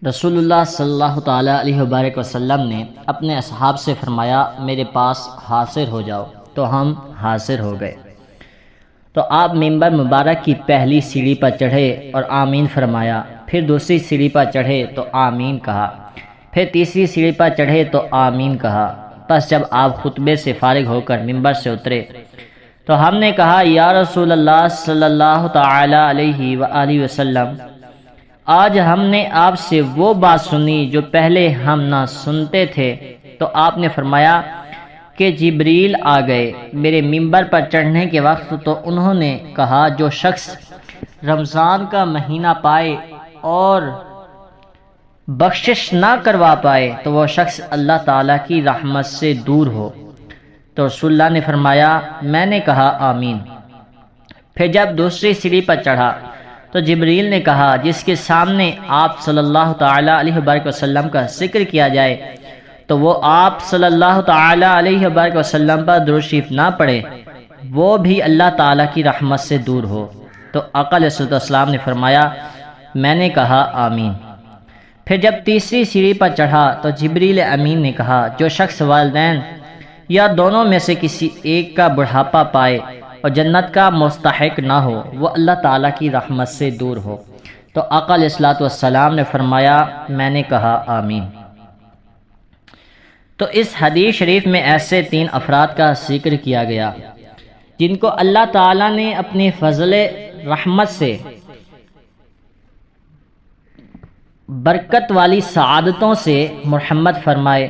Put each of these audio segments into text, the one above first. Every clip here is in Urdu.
رسول اللہ صلی اللہ تعالیٰ علیہ وبارک وسلم نے اپنے اصحاب سے فرمایا میرے پاس حاضر ہو جاؤ، تو ہم حاضر ہو گئے۔ تو آپ ممبر مبارک کی پہلی سیڑھی پر چڑھے اور آمین فرمایا، پھر دوسری سیڑھی پر چڑھے تو آمین کہا، پھر تیسری سیڑھی پر چڑھے تو آمین کہا۔ پس جب آپ خطبے سے فارغ ہو کر ممبر سے اترے تو ہم نے کہا یا رسول اللہ صلی اللہ تعالیٰ علیہ وآلہ وسلم، آج ہم نے آپ سے وہ بات سنی جو پہلے ہم نہ سنتے تھے۔ تو آپ نے فرمایا کہ جبریل آ گئے میرے ممبر پر چڑھنے کے وقت، تو انہوں نے کہا جو شخص رمضان کا مہینہ پائے اور بخشش نہ کروا پائے تو وہ شخص اللہ تعالیٰ کی رحمت سے دور ہو۔ تو رسول اللہ نے فرمایا، میں نے کہا آمین۔ پھر جب دوسری سیڑھی پر چڑھا تو جبریل نے کہا جس کے سامنے آپ صلی اللہ تعالیٰ علیہ وبارک وسلم کا ذکر کیا جائے تو وہ آپ صلی اللہ تعالیٰ علیہ وبارک وسلم پر درود شریف نہ پڑھے، وہ بھی اللہ تعالیٰ کی رحمت سے دور ہو۔ تو آقا علیہ السلام نے فرمایا، میں نے کہا آمین۔ پھر جب تیسری سیڑھی پر چڑھا تو جبریل امین نے کہا جو شخص والدین یا دونوں میں سے کسی ایک کا بڑھاپا پائے اور جنت کا مستحق نہ ہو، وہ اللہ تعالیٰ کی رحمت سے دور ہو۔ تو آقا علیہ السلام نے فرمایا، میں نے کہا آمین۔ تو اس حدیث شریف میں ایسے 3 افراد کا ذکر کیا گیا جن کو اللہ تعالیٰ نے اپنی فضل رحمت سے برکت والی سعادتوں سے مرحمت فرمائے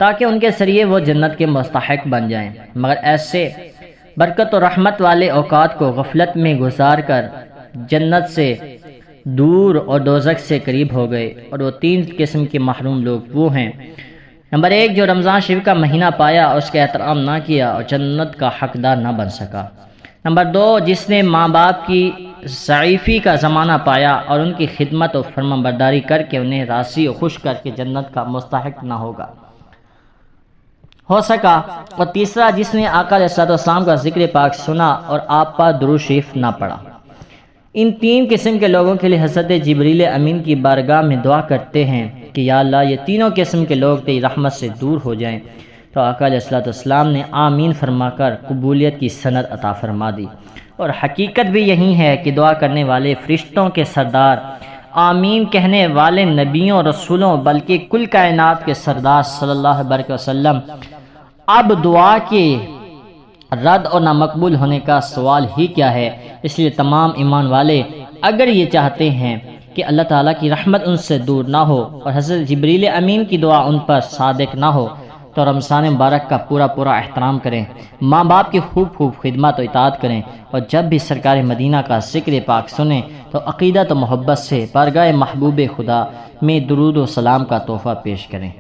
تاکہ ان کے ذریعے وہ جنت کے مستحق بن جائیں، مگر ایسے برکت و رحمت والے اوقات کو غفلت میں گزار کر جنت سے دور اور دوزخ سے قریب ہو گئے، اور وہ 3 قسم کے محروم لوگ وہ ہیں: نمبر 1 جو رمضان شریف کا مہینہ پایا اور اس کا احترام نہ کیا اور جنت کا حقدار نہ بن سکا۔ نمبر 2 جس نے ماں باپ کی ضعیفی کا زمانہ پایا اور ان کی خدمت و فرمانبرداری کر کے انہیں راضی و خوش کر کے جنت کا مستحق نہ ہو سکا۔ اور تیسرا جس نے آقا علیہ السلام کا ذکر پاک سنا اور آپ پر درود شریف نہ پڑھا۔ ان 3 قسم کے لوگوں کے لیے حضرت جبریل امین کی بارگاہ میں دعا کرتے ہیں کہ یا اللہ یہ تینوں قسم کے لوگ تیری رحمت سے دور ہو جائیں۔ تو آقا علیہ السلام نے آمین فرما کر قبولیت کی سند عطا فرما دی، اور حقیقت بھی یہی ہے کہ دعا کرنے والے فرشتوں کے سردار، آمین کہنے والے نبیوں رسولوں بلکہ کل کائنات کے سردار صلی اللہ علیہ وسلم اب دعا کے رد اور نامقبول ہونے کا سوال ہی کیا ہے۔ اس لیے تمام ایمان والے اگر یہ چاہتے ہیں کہ اللہ تعالیٰ کی رحمت ان سے دور نہ ہو اور حضرت جبریل امین کی دعا ان پر صادق نہ ہو تو رمضان مبارک کا پورا احترام کریں، ماں باپ کی خوب خدمت و اطاعت کریں، اور جب بھی سرکار مدینہ کا ذکر پاک سنیں تو عقیدت و محبت سے بارگاہ محبوب خدا میں درود و سلام کا تحفہ پیش کریں۔